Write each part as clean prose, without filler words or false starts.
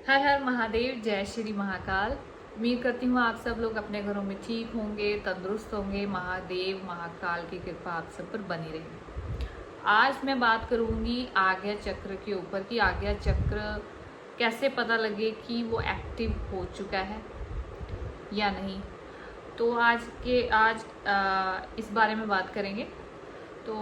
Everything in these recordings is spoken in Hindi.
हर हर महादेव, जय श्री महाकाल। उम्मीद करती हूँ आप सब लोग अपने घरों में ठीक होंगे, तंदुरुस्त होंगे। महादेव महाकाल की कृपा आप सब पर बनी रहे। आज मैं बात करूँगी आज्ञा चक्र के ऊपर कि आज्ञा चक्र कैसे पता लगे कि वो एक्टिव हो चुका है या नहीं। तो आज इस बारे में बात करेंगे। तो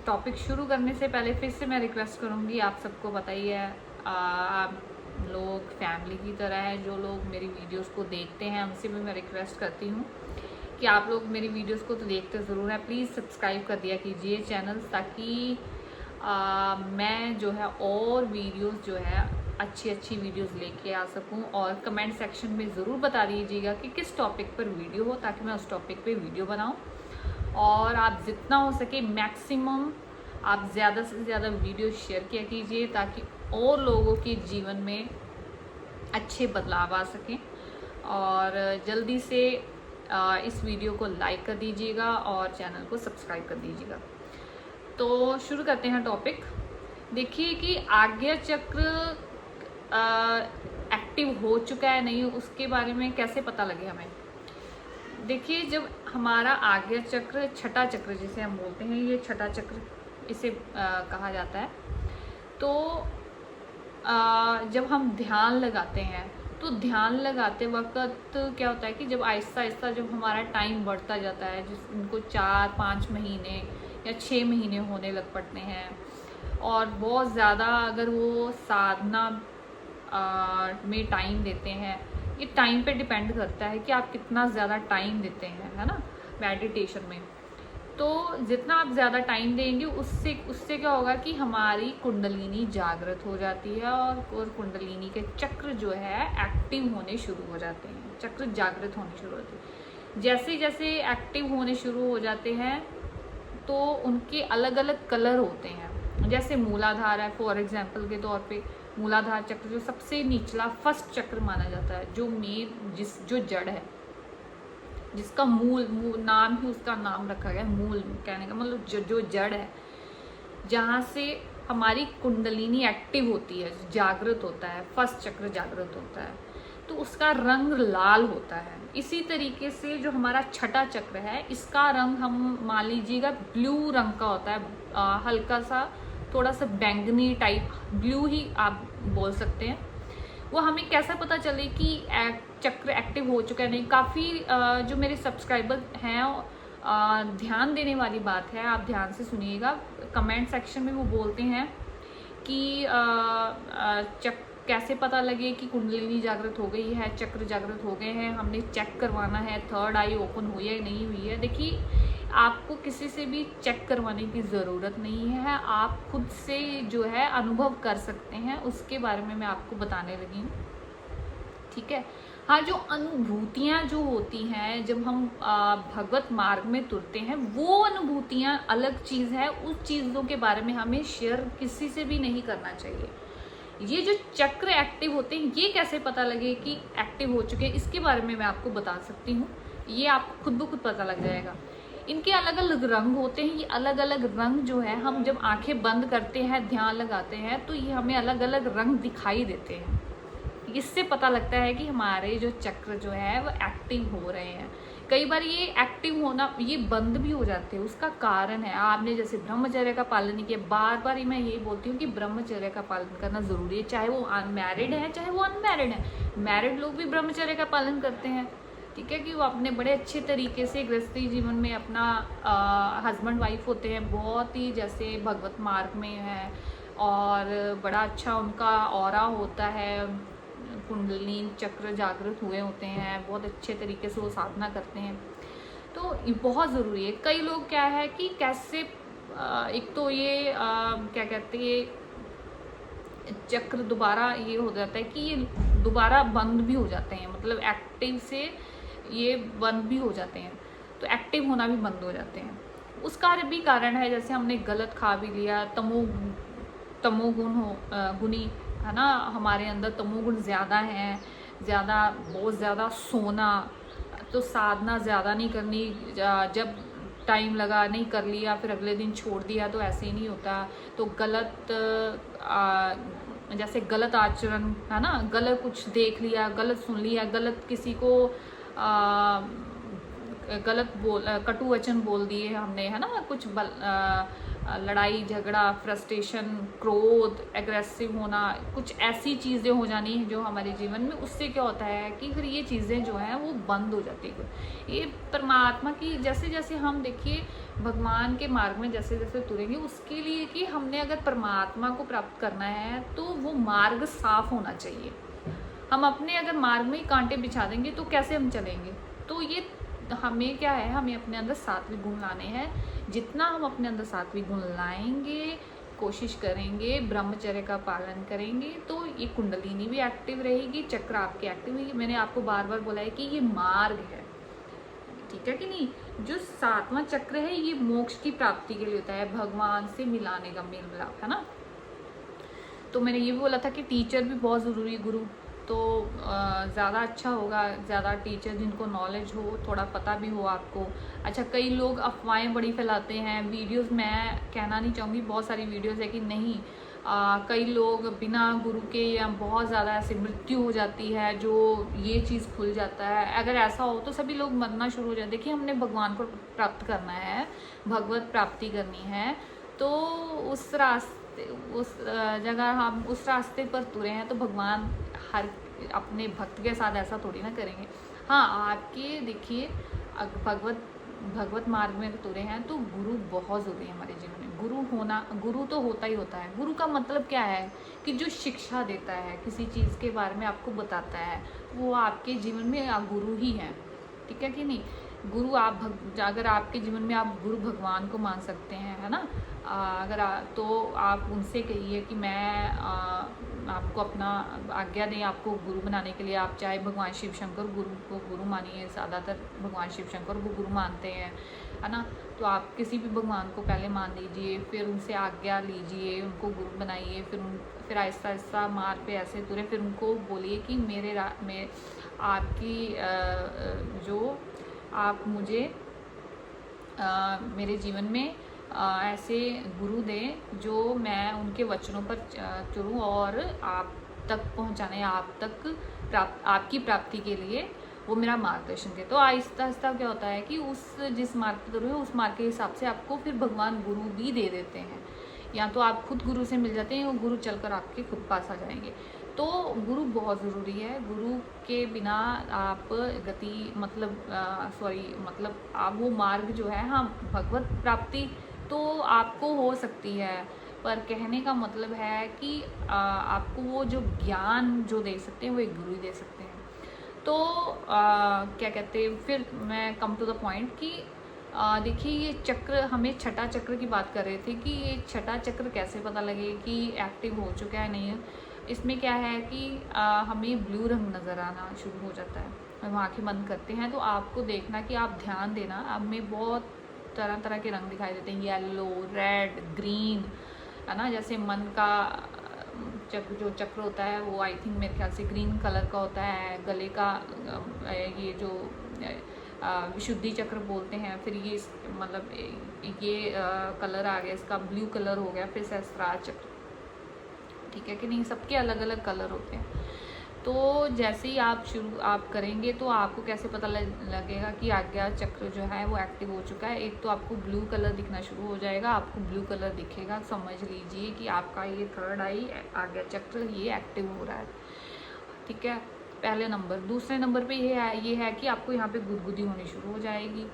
टॉपिक शुरू करने से पहले फिर से मैं रिक्वेस्ट करूँगी, आप सबको बताइए, आप लोग फैमिली की तरह है। जो लोग मेरी वीडियोस को देखते हैं उनसे भी मैं रिक्वेस्ट करती हूँ कि आप लोग मेरी वीडियोस को तो देखते ज़रूर हैं, प्लीज़ सब्सक्राइब कर दिया कीजिए चैनल, ताकि मैं जो है और वीडियोस जो है अच्छी अच्छी वीडियोस लेके आ सकूं। और कमेंट सेक्शन में ज़रूर बता दीजिएगा कि किस टॉपिक पर वीडियो हो, ताकि मैं उस टॉपिक पे वीडियो बनाऊं। और आप जितना हो सके मैक्सिमम आप ज़्यादा से ज़्यादा वीडियो शेयर किया कीजिए, ताकि और लोगों के जीवन में अच्छे बदलाव आ सकें। और जल्दी से इस वीडियो को लाइक कर दीजिएगा और चैनल को सब्सक्राइब कर दीजिएगा। तो शुरू करते हैं टॉपिक। देखिए कि आज्ञा चक्र एक्टिव हो चुका है नहीं, उसके बारे में कैसे पता लगे हमें। देखिए, जब हमारा आज्ञा चक्र, छठा चक्र जिसे हम बोलते हैं, ये छठा चक्र इसे कहा जाता है। तो जब हम ध्यान लगाते हैं तो ध्यान लगाते वक्त क्या होता है कि जब आहिस्ता आहिस्ता जब हमारा टाइम बढ़ता जाता है, जिस उनको 4-5 महीने या 6 महीने होने लग पड़ते हैं, और बहुत ज़्यादा अगर वो साधना में टाइम देते हैं, ये टाइम पे डिपेंड करता है कि आप कितना ज़्यादा टाइम देते हैं, है ना, मेडिटेशन में। तो जितना आप ज़्यादा टाइम देंगे उससे उससे क्या होगा कि हमारी कुंडलिनी जागृत हो जाती है, और कुंडलिनी के चक्र जो है एक्टिव होने शुरू हो जाते हैं, चक्र जागृत होने शुरू होते हैं। जैसे जैसे एक्टिव होने शुरू हो जाते हैं तो उनके अलग अलग कलर होते हैं। जैसे मूलाधार है, फॉर एग्जाम्पल के तौर पे मूलाधार चक्र जो सबसे निचला फर्स्ट चक्र माना जाता है, जो जड़ है, जिसका मूल नाम ही उसका नाम रखा गया, मूल कहने का मतलब जो जड़ है, जहाँ से हमारी कुंडलिनी एक्टिव होती है, जागृत होता है, फर्स्ट चक्र जागृत होता है, तो उसका रंग लाल होता है। इसी तरीके से जो हमारा छठा चक्र है, इसका रंग हम मान लीजिएगा ब्लू रंग का होता है, हल्का सा थोड़ा सा बैंगनी टाइप, ब्लू ही आप बोल सकते हैं। वो हमें कैसा पता चले कि चक्र एक्टिव हो चुका है नहीं। काफ़ी जो मेरे सब्सक्राइबर हैं, ध्यान देने वाली बात है, आप ध्यान से सुनिएगा। कमेंट सेक्शन में वो बोलते हैं कि कैसे पता लगे कि कुंडलिनी जागृत हो गई है, चक्र जागृत हो गए हैं, हमने चेक करवाना है थर्ड आई ओपन हुई है नहीं हुई है। देखिए, आपको किसी से भी चेक करवाने की ज़रूरत नहीं है, आप खुद से जो है अनुभव कर सकते हैं। उसके बारे में मैं आपको बताने लगी हूँ, ठीक है। हाँ, जो अनुभूतियाँ जो होती हैं जब हम भगवत मार्ग में तुरते हैं, वो अनुभूतियाँ अलग चीज़ है। उस चीज़ों के बारे में हमें शेयर किसी से भी नहीं करना चाहिए। ये जो चक्र एक्टिव होते हैं, ये कैसे पता लगे कि एक्टिव हो चुके हैं, इसके बारे में मैं आपको बता सकती हूँ। ये आपको खुद ब खुद पता लग जाएगा। इनके अलग अलग रंग होते हैं। ये अलग अलग रंग जो है, हम जब आंखें बंद करते हैं, ध्यान लगाते हैं, तो ये हमें अलग अलग रंग दिखाई देते हैं। इससे पता लगता है कि हमारे जो चक्र जो है वो एक्टिव हो रहे हैं। कई बार ये एक्टिव होना, ये बंद भी हो जाते हैं। उसका कारण है, आपने जैसे ब्रह्मचर्य का पालन नहीं किया। बार बार ही मैं यही बोलती हूँ कि ब्रह्मचर्य का पालन करना ज़रूरी है, चाहे वो अनमैरिड है चाहे वो अनमैरिड है। मैरिड लोग भी ब्रह्मचर्य का पालन करते हैं, ठीक है, कि वो अपने बड़े अच्छे तरीके से गृहस्थी जीवन में अपना हस्बैंड वाइफ होते हैं, बहुत ही जैसे भगवत मार्ग में है, और बड़ा अच्छा उनका ऑरा होता है, कुंडलिनी चक्र जागृत हुए होते हैं, बहुत अच्छे तरीके से वो साधना करते हैं। तो ये बहुत ज़रूरी है। कई लोग क्या है कि कैसे एक तो ये क्या कहते हैं, चक्र दोबारा ये हो जाता है कि ये दोबारा बंद भी हो जाते हैं, मतलब एक्टिव से ये बंद भी हो जाते हैं, तो एक्टिव होना भी बंद हो जाते हैं। उसका भी कारण है, जैसे हमने गलत खा भी लिया, तमोगुण गुणी है ना, हमारे अंदर तमोगुण ज़्यादा है, बहुत ज़्यादा सोना, तो साधना ज़्यादा नहीं करनी, जब टाइम लगा नहीं कर लिया फिर अगले दिन छोड़ दिया, तो ऐसे ही नहीं होता। तो गलत जैसे गलत आचरण है ना, गलत कुछ देख लिया, गलत सुन लिया, गलत किसी को गलत कटु वचन बोल दिए हमने, है ना, कुछ लड़ाई झगड़ा, फ्रस्ट्रेशन, क्रोध, एग्रेसिव होना, कुछ ऐसी चीज़ें हो जानी है जो हमारे जीवन में, उससे क्या होता है कि फिर ये चीज़ें जो हैं वो बंद हो जाती है। ये परमात्मा की जैसे जैसे हम देखिए भगवान के मार्ग में जैसे जैसे तुरेंगे, उसके लिए कि हमने अगर परमात्मा को प्राप्त करना है तो वो मार्ग साफ होना चाहिए। हम अपने अगर मार्ग में ही कांटे बिछा देंगे तो कैसे हम चलेंगे? तो ये हमें क्या है, हमें अपने अंदर सात्विक गुण लाने हैं। जितना हम अपने अंदर सात्विक गुण लाएंगे, कोशिश करेंगे, ब्रह्मचर्य का पालन करेंगे, तो ये कुंडलिनी भी एक्टिव रहेगी, चक्र आपके एक्टिव रहेगी। मैंने आपको बार बार बोला है कि ये मार्ग है, ठीक है कि नहीं। जो 7वां चक्र है ये मोक्ष की प्राप्ति के लिए होता है, भगवान से मिलाने का मेल मिलाप, है ना। तो मैंने ये भी बोला था कि टीचर भी बहुत ज़रूरी है, गुरु तो ज़्यादा अच्छा होगा, ज़्यादा टीचर जिनको नॉलेज हो, थोड़ा पता भी हो आपको। अच्छा, कई लोग अफवाहें बड़ी फैलाते हैं, वीडियोस मैं कहना नहीं चाहूँगी, बहुत सारी वीडियोस है कि नहीं, कई लोग बिना गुरु के या बहुत ज़्यादा ऐसे मृत्यु हो जाती है, जो ये चीज़ खुल जाता है। अगर ऐसा हो तो सभी लोग मरना शुरू हो जाए। देखिए, हमने भगवान को प्राप्त करना है, भगवत प्राप्ति करनी है, तो उस जगह हम उस रास्ते पर तुरे हैं, तो भगवान हर अपने भक्त के साथ ऐसा थोड़ी ना करेंगे। हाँ, आपके देखिए भगवत मार्ग में तुरे हैं तो गुरु बहुत ज़रूरी है हमारे जीवन में। गुरु तो होता ही होता है। गुरु का मतलब क्या है कि जो शिक्षा देता है, किसी चीज़ के बारे में आपको बताता है, वो आपके जीवन में गुरु ही है, ठीक है कि नहीं। गुरु अगर आपके जीवन में आप गुरु भगवान को मान सकते हैं, है ना, तो आप उनसे कहिए कि मैं आपको अपना आज्ञा दें आपको गुरु बनाने के लिए। आप चाहे भगवान शिव शंकर गुरु को गुरु मानिए, ज़्यादातर भगवान शिव शंकर को गुरु मानते हैं, है ना। तो आप किसी भी भगवान को पहले मान लीजिए, फिर उनसे आज्ञा लीजिए, उनको गुरु बनाइए, फिर आहिस्ता आहिस्ता मार्ग पे ऐसे तुरे, फिर उनको बोलिए कि मैं आपकी जो आप मुझे मेरे जीवन में ऐसे गुरु दें जो मैं उनके वचनों पर चलूँ और आप तक पहुँचाने, आपकी प्राप्ति के लिए वो मेरा मार्गदर्शन करे। तो आहिस्ता आहिस्ता क्या होता है कि जिस मार्ग पर तुरे हो उस मार्ग के हिसाब से आपको फिर भगवान गुरु भी दे देते हैं, या तो आप खुद गुरु से मिल जाते हैं, और गुरु चलकर आपके खुद पास आ जाएंगे। तो गुरु बहुत ज़रूरी है। गुरु के बिना आप आप वो मार्ग जो है, हाँ, भगवत प्राप्ति तो आपको हो सकती है, पर कहने का मतलब है कि आपको वो जो ज्ञान जो दे सकते हैं वो एक गुरु ही दे सकते हैं। तो क्या कहते हैं, फिर मैं कम टू द पॉइंट कि देखिए ये चक्र, हमें छठा चक्र की बात कर रहे थे कि ये छठा चक्र कैसे पता लगे कि एक्टिव हो चुका है नहीं है। इसमें क्या है कि हमें ब्लू रंग नज़र आना शुरू हो जाता है, हम आँखें बंद करते हैं तो आपको देखना कि आप ध्यान देना, अब में बहुत तरह तरह के रंग दिखाई देते हैं, येलो, रेड, ग्रीन, है ना। जैसे मन का जो चक्र होता है वो आई थिंक मेरे ख्याल से ग्रीन कलर का होता है, गले का ये जो विशुद्धि चक्र बोलते हैं, फिर ये मतलब ये कलर आ गया, इसका ब्लू कलर हो गया, फिर सहस्त्रार चक्र, ठीक है कि नहीं। सबके अलग अलग कलर होते हैं। तो जैसे ही आप करेंगे तो आपको कैसे पता लगेगा कि आज्ञा चक्र जो है वो एक्टिव हो चुका है। एक तो आपको ब्लू कलर दिखना शुरू हो जाएगा, आपको ब्लू कलर दिखेगा, समझ लीजिए कि आपका ये थर्ड आई आज्ञा चक्र ये एक्टिव हो रहा है, ठीक है, पहले नंबर। दूसरे नंबर पे ये है कि आपको यहाँ पे गुदगुदी होनी शुरू हो जाएगी,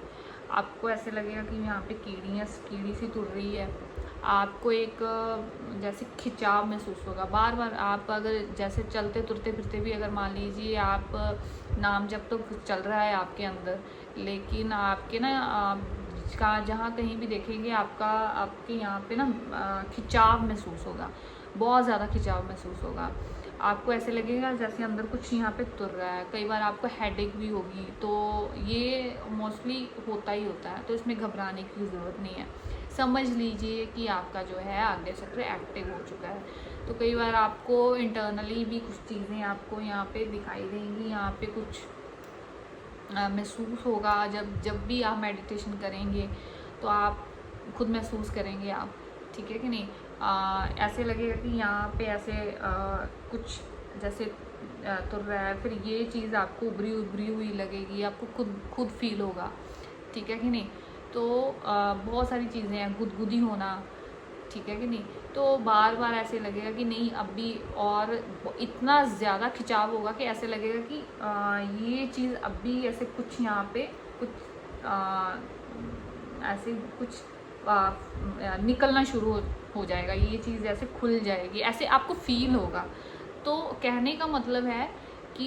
आपको ऐसे लगेगा कि यहाँ पे कीड़ी सी तुड़ रही है, आपको एक जैसे खिंचाव महसूस होगा। बार बार आप अगर जैसे चलते तुरते फिरते भी अगर मान लीजिए आप नाम जब तो चल रहा है आपके अंदर, लेकिन आपके ना जहाँ कहीं भी देखेंगे आपके यहाँ पे ना खिंचाव महसूस होगा, बहुत ज़्यादा खिंचाव महसूस होगा। आपको ऐसे लगेगा जैसे अंदर कुछ यहाँ पे तुर रहा है। कई बार आपको हेडेक भी होगी, तो ये मोस्टली होता ही होता है, तो इसमें घबराने की ज़रूरत नहीं है। समझ लीजिए कि आपका जो है आज्ञा चक्र एक्टिव हो चुका है। तो कई बार आपको इंटरनली भी कुछ चीज़ें आपको यहाँ पे दिखाई देंगी, यहाँ पे कुछ महसूस होगा। जब भी आप मेडिटेशन करेंगे तो आप खुद महसूस करेंगे आप, ठीक है कि नहीं। ऐसे लगेगा कि यहाँ पे ऐसे कुछ जैसे तुर रहा है, फिर ये चीज़ आपको उभरी उभरी हुई लगेगी, आपको खुद खुद फील होगा, ठीक है कि नहीं। तो बहुत सारी चीज़ें हैं, गुदगुदी होना, ठीक है कि नहीं। तो बार बार ऐसे लगेगा कि नहीं अब भी, और इतना ज़्यादा खिंचाव होगा कि ऐसे लगेगा कि ये चीज़ अब भी ऐसे कुछ यहाँ पे कुछ ऐसे कुछ निकलना शुरू हो जाएगा, ये चीज़ ऐसे खुल जाएगी, ऐसे आपको फील होगा। तो कहने का मतलब है कि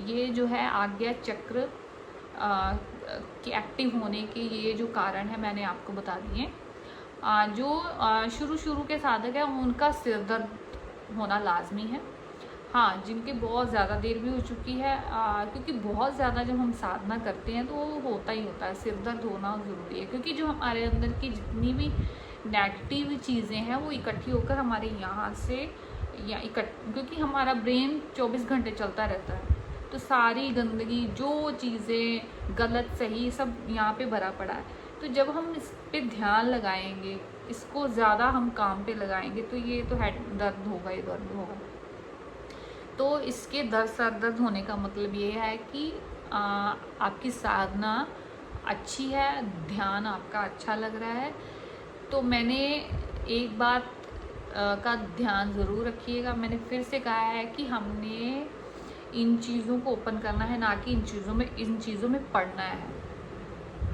ये जो है आज्ञा चक्र के एक्टिव होने के ये जो कारण है मैंने आपको बता दिए। जो शुरू के साधक हैं उनका सिर दर्द होना लाजमी है। हाँ, जिनके बहुत ज़्यादा देर भी हो चुकी है, क्योंकि बहुत ज़्यादा जब हम साधना करते हैं तो वो होता ही होता है, सिर दर्द होना ज़रूरी है, क्योंकि जो हमारे अंदर की जितनी भी नेगेटिव चीज़ें हैं वो इकट्ठी होकर हमारे यहाँ से या क्योंकि हमारा ब्रेन 24 घंटे चलता रहता है, तो सारी गंदगी जो चीज़ें गलत सही सब यहाँ पे भरा पड़ा है। तो जब हम इस पे ध्यान लगाएंगे, इसको ज़्यादा हम काम पे लगाएंगे, तो ये तो हेड दर्द होगा ही दर्द होगा। तो इसके सर दर्द होने का मतलब ये है कि आपकी साधना अच्छी है, ध्यान आपका अच्छा लग रहा है। तो मैंने एक बात का ध्यान ज़रूर रखिएगा, मैंने फिर से कहा है कि हमने इन चीज़ों को ओपन करना है, ना कि इन चीज़ों में पढ़ना है।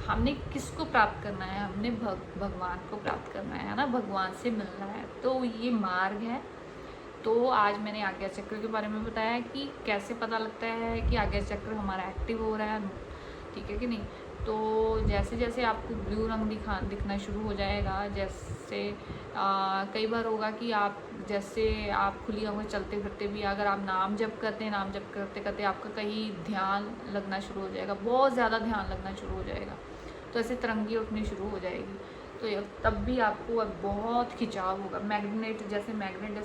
हमने किसको प्राप्त करना है? हमने भगवान को प्राप्त करना है ना, भगवान से मिलना है। तो ये मार्ग है। तो आज मैंने आज्ञा चक्र के बारे में बताया कि कैसे पता लगता है कि आज्ञा चक्र हमारा एक्टिव हो रहा है, ठीक है कि नहीं। तो जैसे जैसे आपको ब्लू रंग दिखना शुरू हो जाएगा, जैसे कई बार होगा कि आप जैसे आप खुली आंखें चलते फिरते भी अगर आप नाम जप करते हैं, नाम जप करते करते आपका कहीं ध्यान लगना शुरू हो जाएगा, बहुत ज़्यादा ध्यान लगना शुरू हो जाएगा, तो ऐसे तरंगी उठनी शुरू हो जाएगी। तो तब भी आपको अब बहुत खिंचाव होगा, मैग्नेट जैसे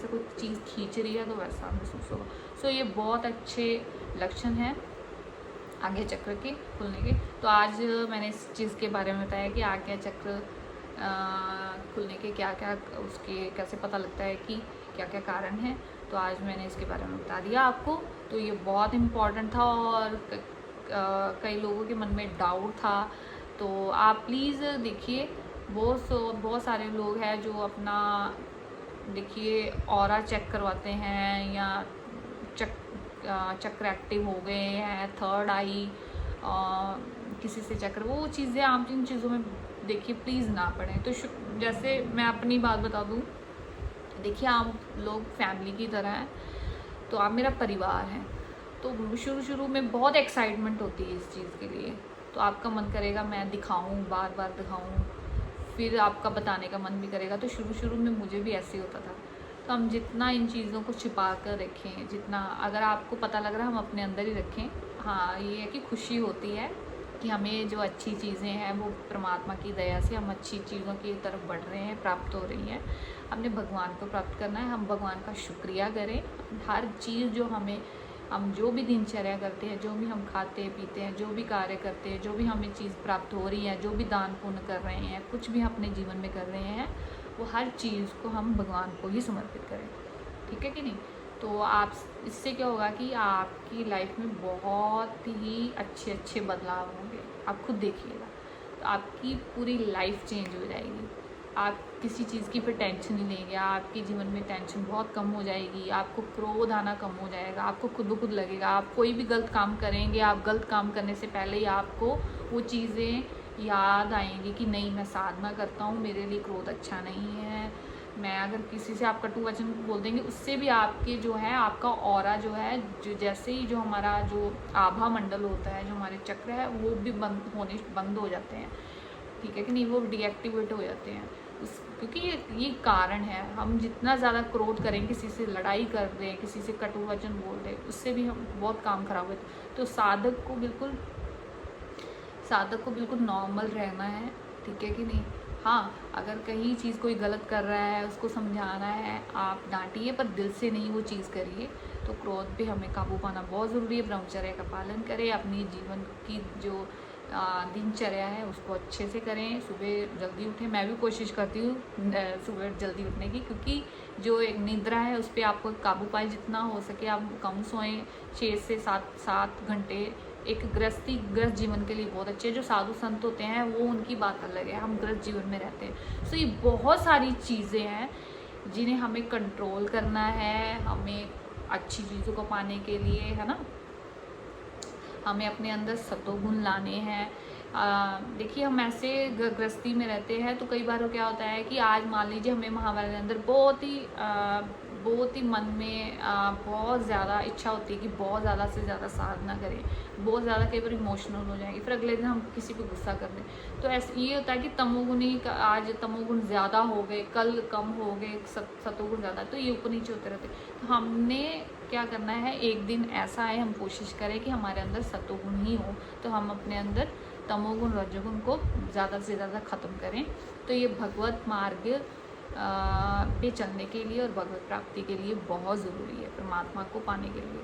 कोई चीज़ खींच रही है, तो वैसा महसूस होगा। सो ये बहुत अच्छे लक्षण हैं आज्ञा चक्र के खुलने के। तो आज मैंने इस चीज़ के बारे में बताया कि आज्ञा चक्र खुलने के क्या क्या उसके कैसे पता लगता है कि क्या क्या कारण है। तो आज मैंने इसके बारे में बता दिया आपको। तो ये बहुत इम्पॉर्टेंट था और कई लोगों के मन में डाउट था, तो आप प्लीज़ देखिए। बहुत सारे लोग हैं जो अपना देखिए ऑरा चेक करवाते हैं या चक्र एक्टिव हो गए हैं, थर्ड आई किसी से चक्र, वो चीज़ें आप इन चीज़ों में देखिए प्लीज़ ना पढ़ें। तो जैसे मैं अपनी बात बता दूँ, देखिए आप लोग फैमिली की तरह हैं, तो आप मेरा परिवार हैं। तो शुरू में बहुत एक्साइटमेंट होती है इस चीज़ के लिए, तो आपका मन करेगा मैं दिखाऊं, बार बार दिखाऊं, फिर आपका बताने का मन भी करेगा। तो शुरू में मुझे भी ऐसे ही होता था। तो हम जितना इन चीज़ों को छिपा कर रखें, जितना अगर आपको पता लग रहा है हम अपने अंदर ही रखें। हाँ, ये है कि खुशी होती है कि हमें जो अच्छी चीज़ें हैं वो परमात्मा की दया से हम अच्छी चीज़ों की तरफ बढ़ रहे हैं, प्राप्त हो रही हैं। हमने भगवान को प्राप्त करना है, हम भगवान का शुक्रिया करें। हर चीज़ जो हम जो भी दिनचर्या करते हैं, जो भी हम खाते पीते हैं, जो भी कार्य करते हैं, जो भी हमें चीज़ प्राप्त हो रही है, जो भी दान पुण्य कर रहे हैं, कुछ भी अपने जीवन में कर रहे हैं, वो हर चीज़ को हम भगवान को ही समर्पित करें, ठीक है कि नहीं। तो आप इससे क्या होगा कि आपकी लाइफ में बहुत ही अच्छे बदलाव होंगे, आप खुद देखिएगा। तो आपकी पूरी लाइफ चेंज हो जाएगी, आप किसी चीज़ की फिर टेंशन नहीं लेंगे, आपके जीवन में टेंशन बहुत कम हो जाएगी, आपको क्रोध आना कम हो जाएगा, आपको खुद ब खुद लगेगा आप कोई भी गलत काम करेंगे, आप गलत काम करने से पहले ही आपको वो चीज़ें याद आएंगी कि नहीं मैं साधना करता हूँ, मेरे लिए क्रोध अच्छा नहीं है। मैं अगर किसी से आप कटु वचन बोल देंगे, उससे भी आपके जो है आपका ऑरा जो है, जो जैसे ही जो हमारा जो आभा मंडल होता है, जो हमारे चक्र है, वो भी बंद हो जाते हैं, ठीक है कि नहीं, वो डीएक्टिवेट हो जाते हैं। क्योंकि ये कारण है, हम जितना ज़्यादा क्रोध करें, किसी से लड़ाई कर दें, किसी से कटु वचन बोल दें, उससे भी हम बहुत काम खराब होते। तो साधक को बिल्कुल नॉर्मल रहना है, ठीक है कि नहीं। हाँ, अगर कहीं चीज़ कोई गलत कर रहा है, उसको समझाना है, आप डांटिए, पर दिल से नहीं वो चीज़ करिए। तो क्रोध पे हमें काबू पाना बहुत ज़रूरी है। ब्रह्मचर्य का पालन करें, अपनी जीवन की जो दिनचर्या है उसको अच्छे से करें, सुबह जल्दी उठें। मैं भी कोशिश करती हूँ सुबह जल्दी उठने की, क्योंकि जो एक निद्रा है उस पर आपको काबू पाए, जितना हो सके आप कम सोएं। 6 से 7 घंटे एक गृहस्थ जीवन के लिए बहुत अच्छे हैं। जो साधु संत होते हैं वो उनकी बात अलग है, हम गृहस्थ जीवन में रहते हैं। सो ये बहुत सारी चीज़ें हैं जिन्हें हमें कंट्रोल करना है, हमें अच्छी चीज़ों को पाने के लिए, है ना। हमें अपने अंदर सतोगुण लाने हैं। देखिए हम ऐसे गृहस्थी में रहते हैं तो कई बार क्या होता है कि आज मान लीजिए हमें हमारे अंदर बहुत ही मन में बहुत ज़्यादा इच्छा होती है कि बहुत ज़्यादा से ज़्यादा साधना करें, बहुत ज़्यादा कई बार इमोशनल हो जाएंगे, फिर अगले दिन हम किसी पे गुस्सा कर दें। तो ऐसे ये होता है कि तमोगुणी का आज तमोगुण ज़्यादा हो गए, कल कम हो गए, सतोगुण ज़्यादा, तो ये ऊपर नीचे होते रहते। तो हमने क्या करना है, एक दिन ऐसा है हम कोशिश करें कि हमारे अंदर सतोगुण ही हो, तो हम अपने अंदर तमोगुण रजोगुण को ज़्यादा से ज़्यादा ख़त्म करें। तो ये भगवत मार्ग पे चलने के लिए और भगवत प्राप्ति के लिए बहुत ज़रूरी है, परमात्मा को पाने के लिए।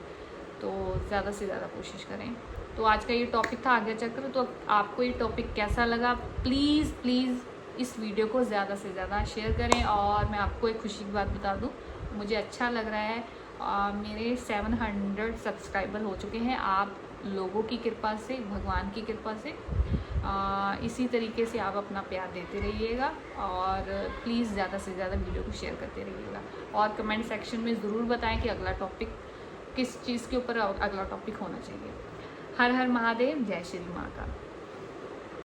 तो ज़्यादा से ज़्यादा कोशिश करें। तो आज का ये टॉपिक था आज्ञा चक्र। तो आपको ये टॉपिक कैसा लगा, प्लीज़ इस वीडियो को ज़्यादा से ज़्यादा शेयर करें। और मैं आपको एक खुशी की बात बता दूँ, मुझे अच्छा लग रहा है, मेरे 700 सब्सक्राइबर हो चुके हैं आप लोगों की कृपा से, भगवान की कृपा से। इसी तरीके से आप अपना प्यार देते रहिएगा और प्लीज़ ज़्यादा से ज़्यादा वीडियो को शेयर करते रहिएगा। और कमेंट सेक्शन में ज़रूर बताएं कि अगला टॉपिक किस चीज़ के ऊपर अगला टॉपिक होना चाहिए। हर हर महादेव, जय श्री माँ का।